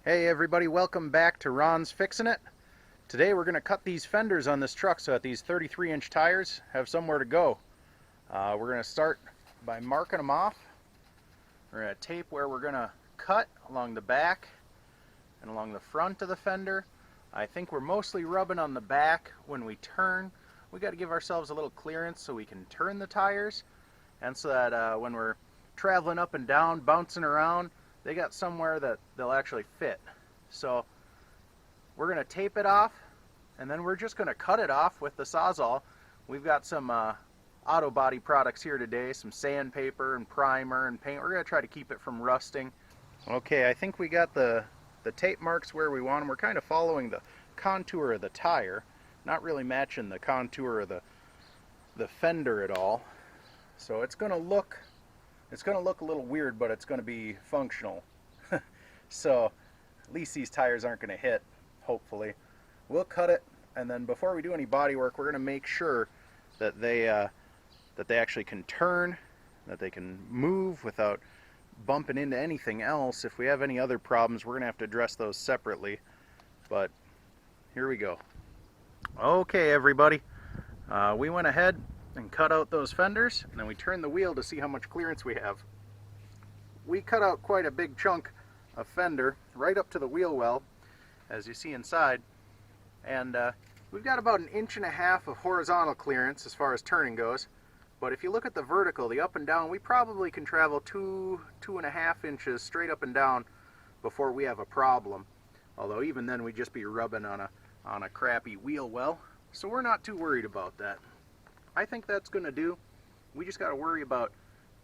Hey everybody, welcome back to Ron's Fixin' It. Today we're going to cut these fenders on this truck so that these 33-inch tires have somewhere to go. We're going to start by marking them off. We're going to tape where we're going to cut along the back and along the front of the fender. I think we're mostly rubbing on the back when we turn. We got to give ourselves a little clearance so we can turn the tires, and so that when we're traveling up and down, bouncing around, they got somewhere that they'll actually fit. So we're going to tape it off, and then we're just going to cut it off with the Sawzall. We've got some auto body products here today, some sandpaper and primer and paint. We're going to try to keep it from rusting. Okay, I think we got the tape marks where we want them. We're kind of following the contour of the tire, not really matching the contour of the fender at all. So it's going to look a little weird, but it's going to be functional. So at least these tires aren't going to hit, hopefully. We'll cut it, and then before we do any body work, we're going to make sure that they actually can turn, that they can move without bumping into anything else. If we have any other problems, we're going to have to address those separately. But here we go. Okay, everybody. We went ahead and cut out those fenders, and then we turned the wheel to see how much clearance we have. We cut out quite a big chunk of fender right up to the wheel well, as you see inside, and we've got about 1.5 inches of horizontal clearance as far as turning goes. But if you look at the vertical, the up and down, we probably can travel 2.5 inches straight up and down before we have a problem. Although even then we'd just be rubbing on a crappy wheel well, so we're not too worried about that. I think that's going to do. We just got to worry about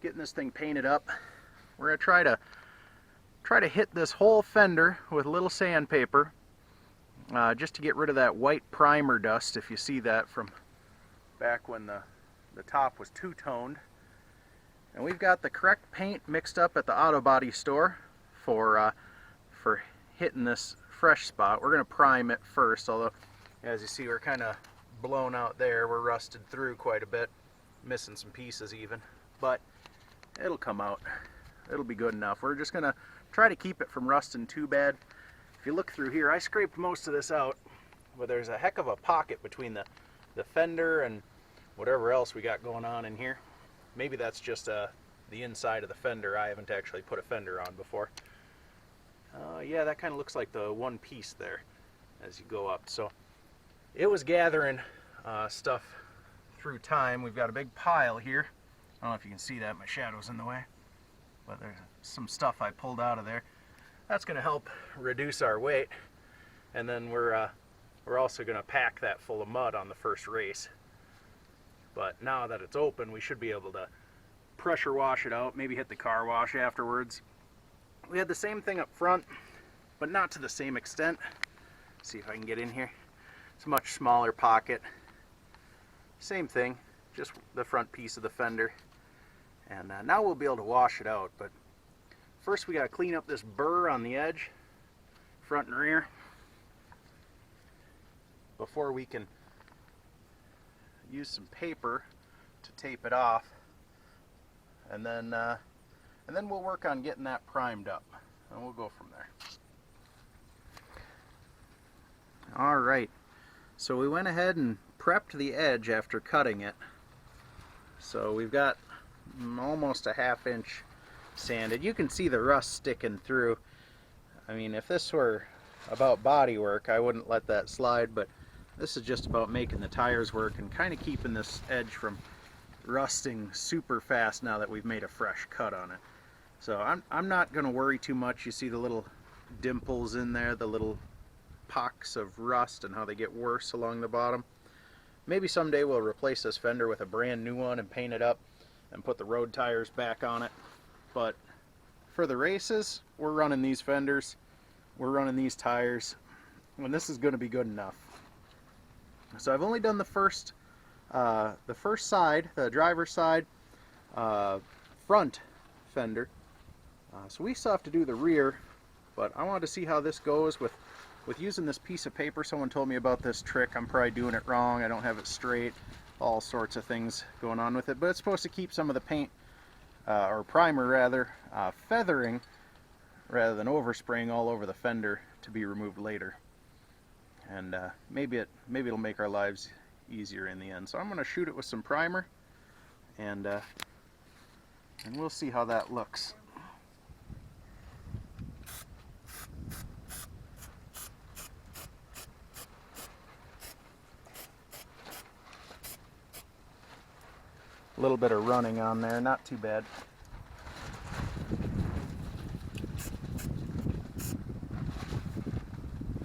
getting this thing painted up. We're going to try to hit this whole fender with a little sandpaper, just to get rid of that white primer dust, if you see that from back when the top was two-toned. And we've got the correct paint mixed up at the auto body store for hitting this fresh spot. We're going to prime it first, although as you see we're kind of blown out there. We're rusted through quite a bit, missing some pieces even, but it'll come out. It'll be good enough. We're just gonna try to keep it from rusting too bad. If you look through here, I scraped most of this out, but there's a heck of a pocket between the fender and whatever else we got going on in here. Maybe that's just the inside of the fender. I haven't actually put a fender on before. Yeah, that kind of looks like the one piece there as you go up. So it was gathering stuff through time. We've got a big pile here. I don't know if you can see that, my shadow's in the way, but there's some stuff I pulled out of there. That's going to help reduce our weight, and then we're also going to pack that full of mud on the first race. But now that it's open, we should be able to pressure wash it out, maybe hit the car wash afterwards. We had the same thing up front, but not to the same extent. Let's see if I can get in here. It's a much smaller pocket. Same thing, just the front piece of the fender. And now we'll be able to wash it out, but first we got to clean up this burr on the edge, front and rear, before we can use some paper to tape it off. And then we'll work on getting that primed up, and we'll go from there. All right. So we went ahead and prepped the edge after cutting it. So we've got almost a 1/2 inch sanded. You can see the rust sticking through. I mean, if this were about body work, I wouldn't let that slide, but this is just about making the tires work and kind of keeping this edge from rusting super fast now that we've made a fresh cut on it. So I'm not going to worry too much. You see the little dimples in there, the little pocks of rust, and how they get worse along the bottom. Maybe someday we'll replace this fender with a brand new one and paint it up and put the road tires back on it. But for the races, we're running these fenders, we're running these tires, and this is going to be good enough. So I've only done the first side, the driver's side, front fender. So we still have to do the rear, but I wanted to see how this goes with using this piece of paper. Someone told me about this trick. I'm probably doing it wrong. I don't have it straight. All sorts of things going on with it, but it's supposed to keep some of the paint, or primer rather, feathering rather than overspraying all over the fender to be removed later. And maybe it'll make our lives easier in the end. So I'm going to shoot it with some primer, and we'll see how that looks. A little bit of running on there, not too bad.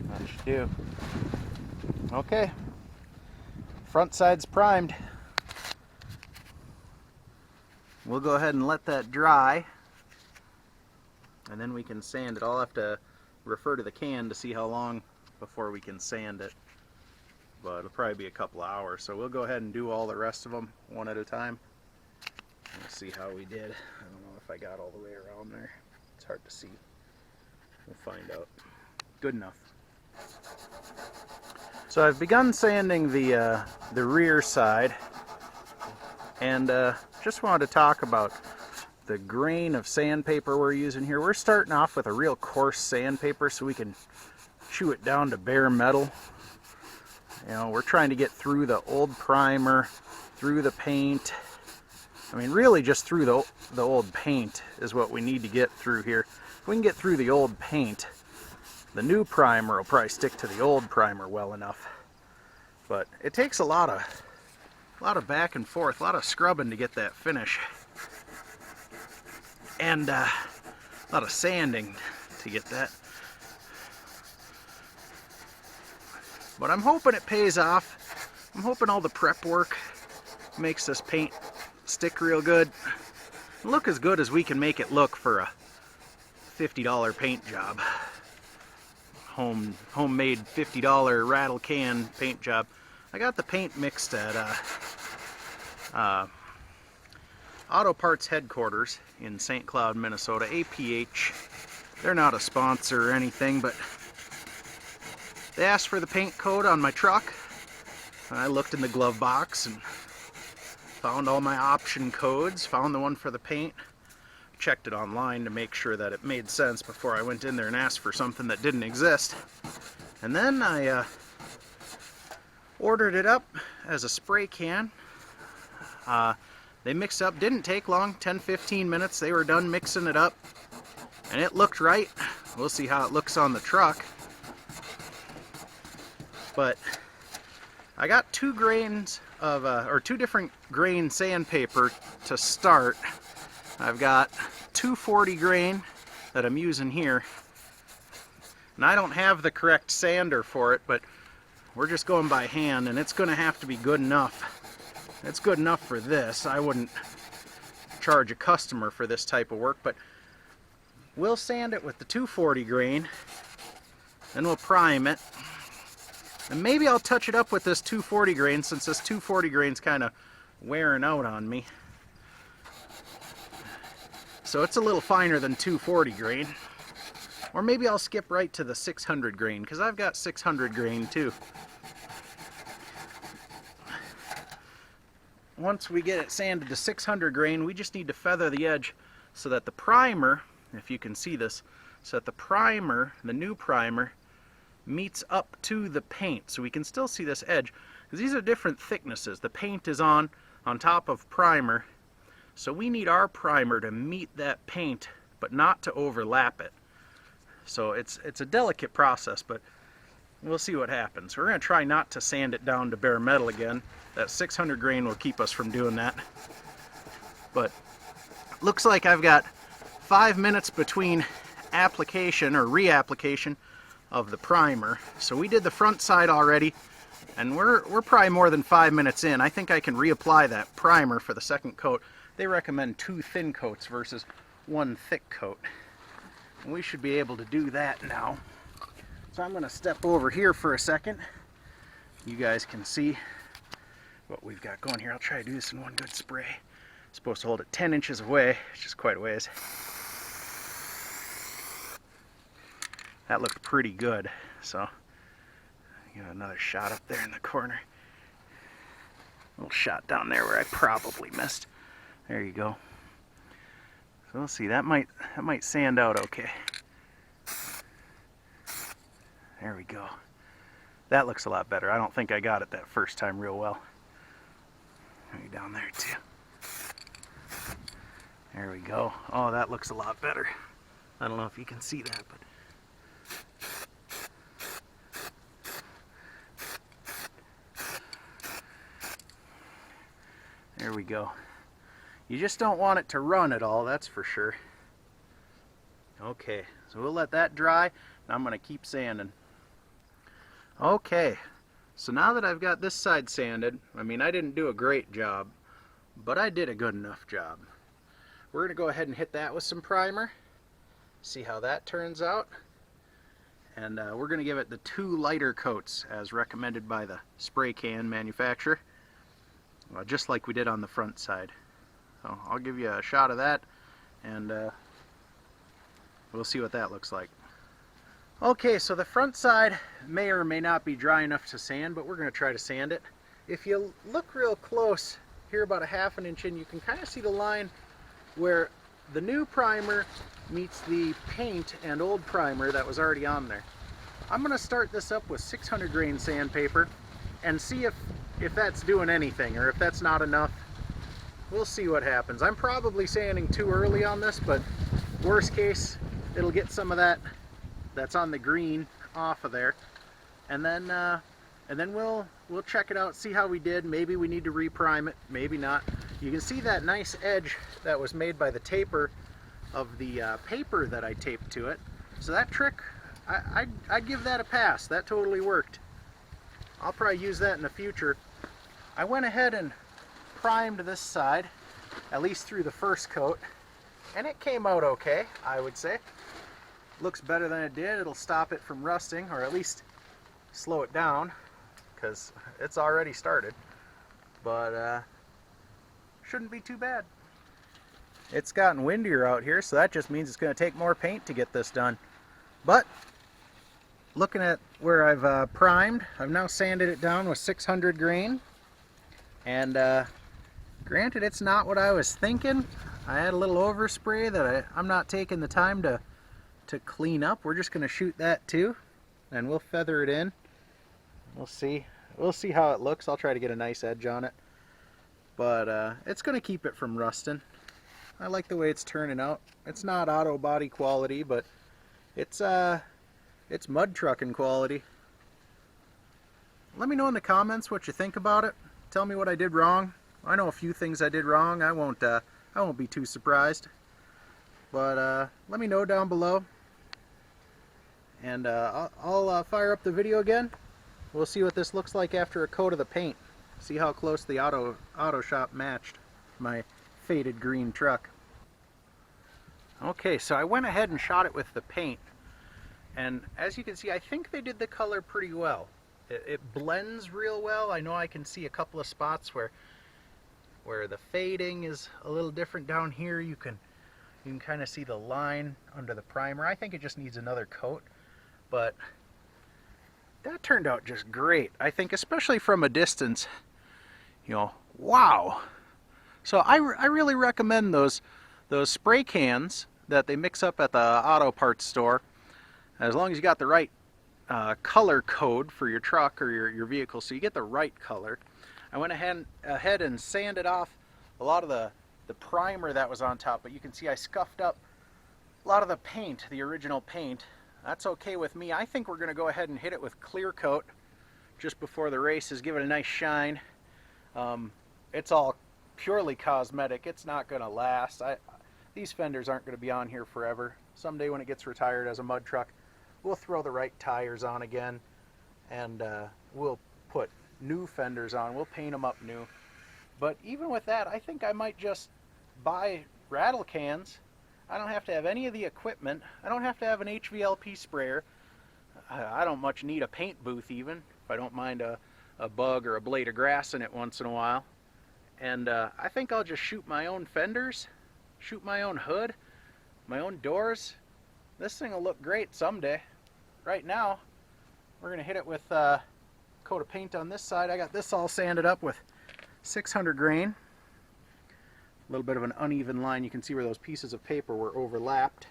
That should do. Okay, front side's primed. We'll go ahead and let that dry, and then we can sand it. I'll have to refer to the can to see how long before we can sand it, but it'll probably be a couple of hours. So we'll go ahead and do all the rest of them one at a time. Let's see how we did. I don't know if I got all the way around there. It's hard to see. We'll find out. Good enough. So I've begun sanding the rear side, and just wanted to talk about the grain of sandpaper we're using here. We're starting off with a real coarse sandpaper so we can chew it down to bare metal. You know, we're trying to get through the old primer, through the paint. I mean, really just through the old paint is what we need to get through here. If we can get through the old paint, the new primer will probably stick to the old primer well enough. But it takes a lot of back and forth, a lot of scrubbing to get that finish, and a lot of sanding to get that. But I'm hoping it pays off. I'm hoping all the prep work makes this paint stick real good, look as good as we can make it look for a $50 paint job. Homemade $50 rattle can paint job. I got the paint mixed at Auto Parts headquarters in St. Cloud, Minnesota, APH. They're not a sponsor or anything, but they asked for the paint code on my truck. And I looked in the glove box and found all my option codes, found the one for the paint, checked it online to make sure that it made sense before I went in there and asked for something that didn't exist. And then I ordered it up as a spray can. They mixed up, didn't take long, 10-15 minutes. They were done mixing it up, and it looked right. We'll see how it looks on the truck. But I got two grains of, or two different grain sandpaper to start. I've got 240 grain that I'm using here, and I don't have the correct sander for it, but we're just going by hand, and it's going to have to be good enough. It's good enough for this. I wouldn't charge a customer for this type of work, but we'll sand it with the 240 grain, then we'll prime it, and maybe I'll touch it up with this 240 grain, since this 240 grain's kind of wearing out on me. So it's a little finer than 240 grain. Or maybe I'll skip right to the 600 grain, because I've got 600 grain too. Once we get it sanded to 600 grain, we just need to feather the edge so that the primer, if you can see this, so that the primer, the new primer, meets up to the paint. So we can still see this edge, because these are different thicknesses. The paint is on top of primer, so we need our primer to meet that paint, but not to overlap it. So it's a delicate process, but we'll see what happens. We're going to try not to sand it down to bare metal again. That 600 grain will keep us from doing that. But looks like I've got 5 minutes between application or reapplication of the primer. So we did the front side already, and we're probably more than 5 minutes in. I think I can reapply that primer for the second coat. They recommend 2 thin coats versus 1 thick coat. And we should be able to do that now. So I'm going to step over here for a second. You guys can see what we've got going here. I'll try to do this in one good spray. It's supposed to hold it 10 inches away, which is quite a ways. That looked pretty good. So, got another shot up there in the corner. A little shot down there where I probably missed. There you go. So we'll see. That might sand out okay. There we go. That looks a lot better. I don't think I got it that first time real well. Maybe down there too. There we go. Oh, that looks a lot better. I don't know if you can see that, but there we go. You just don't want it to run at all, that's for sure. Okay, so we'll let that dry, and I'm going to keep sanding. Okay, so now that I've got this side sanded, I mean, I didn't do a great job, but I did a good enough job. We're going to go ahead and hit that with some primer, see how that turns out, and we're going to give it the 2 lighter coats as recommended by the spray can manufacturer, just like we did on the front side. So I'll give you a shot of that, and we'll see what that looks like. Okay, so the front side may or may not be dry enough to sand, but we're going to try to sand it. If you look real close, here about a ½ an inch in, you can kind of see the line where the new primer meets the paint and old primer that was already on there. I'm going to start this up with 600 grain sandpaper and see if that's doing anything, or if that's not enough. We'll see what happens. I'm probably sanding too early on this, but worst case, it'll get some of that that's on the green off of there, and then we'll check it out, see how we did. Maybe we need to reprime it, maybe not. You can see that nice edge that was made by the taper of the paper that I taped to it. So that trick, I'd give that a pass. That totally worked. I'll probably use that in the future. I went ahead and primed this side, at least through the first coat, and it came out okay, I would say. Looks better than it did. It'll stop it from rusting, or at least slow it down, because it's already started. But shouldn't be too bad. It's gotten windier out here, so that just means it's going to take more paint to get this done. But looking at where I've primed, I've now sanded it down with 600 grain, and granted, it's not what I was thinking. I had a little overspray that I'm not taking the time to clean up. We're just going to shoot that too, and we'll feather it in. We'll see how it looks. I'll try to get a nice edge on it, but it's going to keep it from rusting. I like the way it's turning out. It's not auto body quality, but it's mud trucking quality. Let me know in the comments what you think about it. Tell me what I did wrong. I know a few things I did wrong. I won't be too surprised, but let me know down below. And I'll fire up the video again. We'll see what this looks like after a coat of the paint. See how close the auto shop matched my faded green truck. Okay, so I went ahead and shot it with the paint, and as you can see, I think they did the color pretty well. It blends real well. I know I can see a couple of spots where the fading is a little different down here. You can kind of see the line under the primer. I think it just needs another coat. But that turned out just great. I think, especially from a distance, wow. So I really recommend those spray cans that they mix up at the auto parts store. As long as you got the right color code for your truck or your vehicle, so you get the right color. I went ahead and sanded off a lot of the primer that was on top, but you can see I scuffed up a lot of the paint, the original paint. That's okay with me. I think we're going to go ahead and hit it with clear coat just before the races, give it a nice shine. It's all purely cosmetic. It's not going to last. These fenders aren't going to be on here forever. Someday when it gets retired as a mud truck, we'll throw the right tires on again, and we'll put new fenders on. We'll paint them up new. But even with that, I think I might just buy rattle cans. I don't have to have any of the equipment. I don't have to have an HVLP sprayer. I don't much need a paint booth even, if I don't mind a bug or a blade of grass in it once in a while. And I think I'll just shoot my own fenders, shoot my own hood, my own doors. This thing will look great someday. Right now, we're going to hit it with a coat of paint on this side. I got this all sanded up with 600 grain. A little bit of an uneven line. You can see where those pieces of paper were overlapped.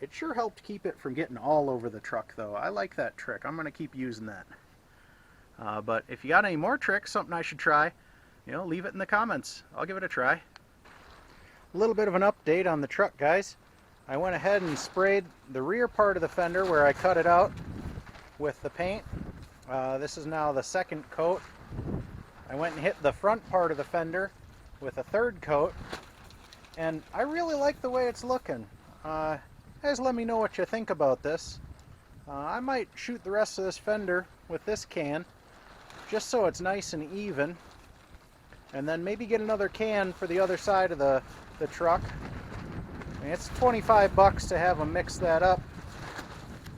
It sure helped keep it from getting all over the truck though. I like that trick. I'm going to keep using that. But if you got any more tricks, something I should try, leave it in the comments. I'll give it a try. A little bit of an update on the truck, guys. I went ahead and sprayed the rear part of the fender where I cut it out with the paint. This is now the second coat. I went and hit the front part of the fender with a third coat, and I really like the way it's looking. Guys, let me know what you think about this. I might shoot the rest of this fender with this can, just so it's nice and even, and then maybe get another can for the other side of the truck. I mean, it's 25 bucks to have them mix that up,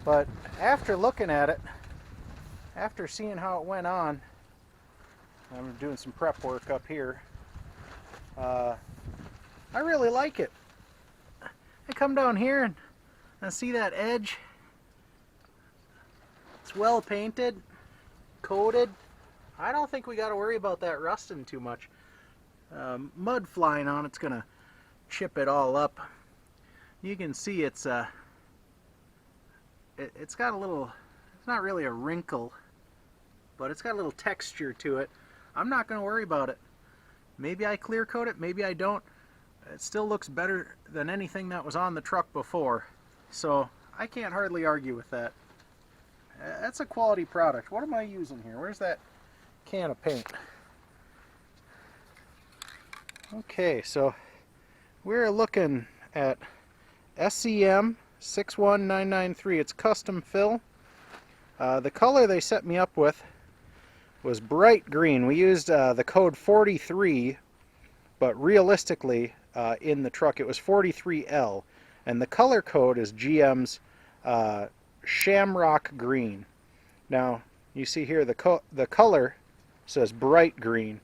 but after looking at it, after seeing how it went on, I'm doing some prep work up here, I really like it. I come down here and see that edge. It's well painted, coated. I don't think we got to worry about that rusting too much. Mud flying on it's gonna chip it all up. You can see it's got a little, it's not really a wrinkle, but it's got a little texture to it. I'm not going to worry about it. Maybe I clear coat it, maybe I don't. It still looks better than anything that was on the truck before, so I can't hardly argue with that. That's a quality product. What am I using here? Where's that can of paint? Okay, so we're looking at SEM 61993. It's custom fill. The color they set me up with was bright green. We used the code 43, but realistically in the truck it was 43L, and the color code is GM's Shamrock Green. Now you see here the color says bright green,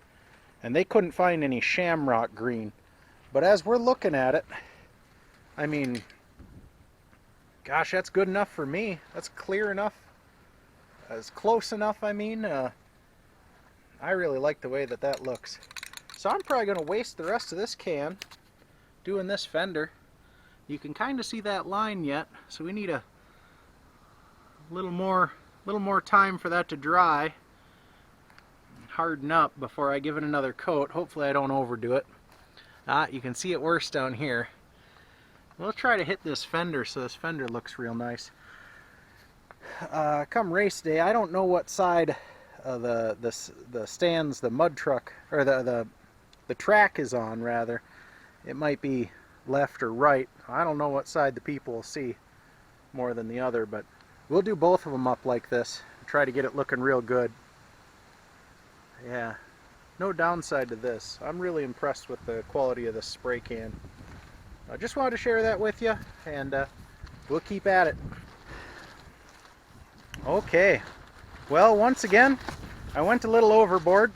and they couldn't find any Shamrock Green. But as we're looking at it, I mean, gosh, that's good enough for me. That's clear enough. That's close enough, I mean. I really like the way that looks. So I'm probably going to waste the rest of this can doing this fender. You can kind of see that line yet, so we need a little more time for that to dry, harden up before I give it another coat. Hopefully I don't overdo it. You can see it worse down here. We'll try to hit this fender so this fender looks real nice. Come race day, I don't know what side of the stands the mud truck, or the track is on, rather. It might be left or right. I don't know what side the people will see more than the other, but we'll do both of them up like this. Try to get it looking real good. Yeah, no downside to this. I'm really impressed with the quality of this spray can. I just wanted to share that with you, and we'll keep at it. Okay, well, once again, I went a little overboard.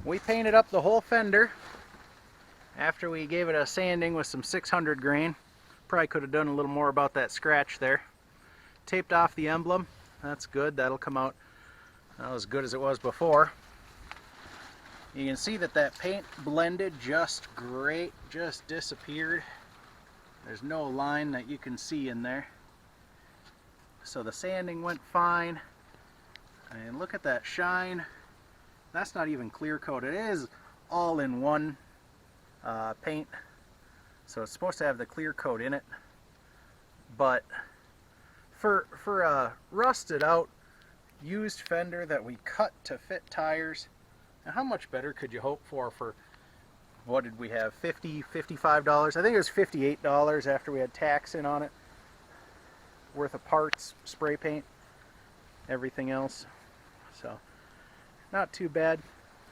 We painted up the whole fender after we gave it a sanding with some 600 grain. Probably could have done a little more about that scratch there. Taped off the emblem. That's good. That'll come out as good as it was before. You can see that paint blended just great, just disappeared. There's no line that you can see in there. So the sanding went fine. And look at that shine. That's not even clear coat. It is all in one paint. So it's supposed to have the clear coat in it. But for a rusted out used fender that we cut to fit tires, now how much better could you hope for what did we have, $50, $55? I think it was $58 after we had tax in on it, worth of parts, spray paint, everything else. So not too bad.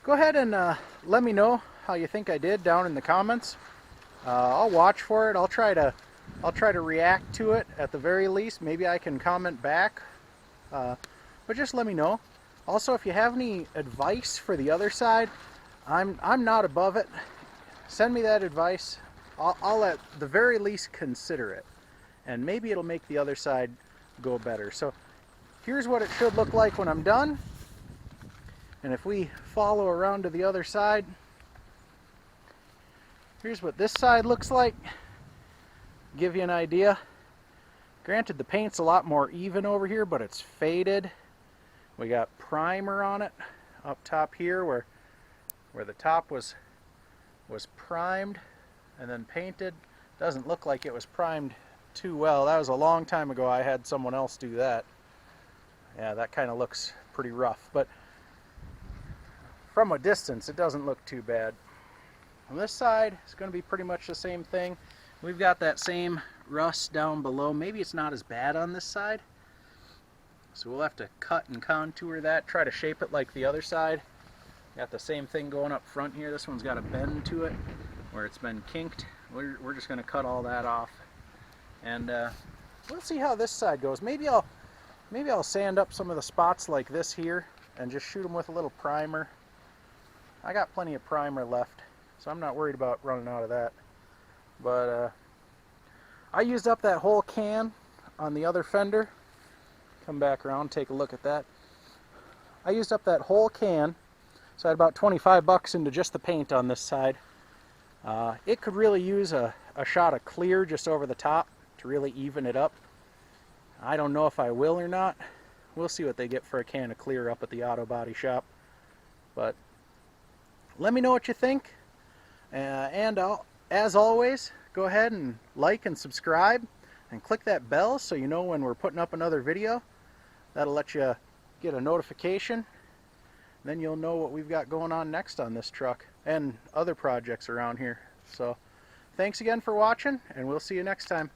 Go ahead and let me know how you think I did down in the comments. I'll watch for it. I'll try to react to it at the very least. Maybe I can comment back, but just let me know. Also, if you have any advice for the other side, I'm not above it. Send me that advice. I'll at the very least consider it, and maybe it'll make the other side go better. So here's what it should look like when I'm done. And if we follow around to the other side, here's what this side looks like. Give you an idea. Granted, the paint's a lot more even over here, but it's faded. We got primer on it up top here where the top was primed and then painted. Doesn't look like it was primed too well. That was a long time ago. I had someone else do that. Yeah, that kind of looks pretty rough, but from a distance it doesn't look too bad. On this side it's going to be pretty much the same thing. We've got that same rust down below. Maybe it's not as bad on this side, so we'll have to cut and contour that, try to shape it like the other side. Got the same thing going up front here. This one's got a bend to it where it's been kinked. We're just going to cut all that off, and we'll see how this side goes. Maybe I'll sand up some of the spots like this here and just shoot them with a little primer. I got plenty of primer left, so I'm not worried about running out of that. But I used up that whole can on the other fender. Come back around, take a look at that. I used up that whole can, so I had about 25 bucks into just the paint on this side. It could really use a shot of clear just over the top to really even it up. I don't know if I will or not. We'll see what they get for a can of clear up at the auto body shop. But let me know what you think. And as always, go ahead and like and subscribe and click that bell so you know when we're putting up another video. That'll let you get a notification. Then you'll know what we've got going on next on this truck and other projects around here. So thanks again for watching, and we'll see you next time.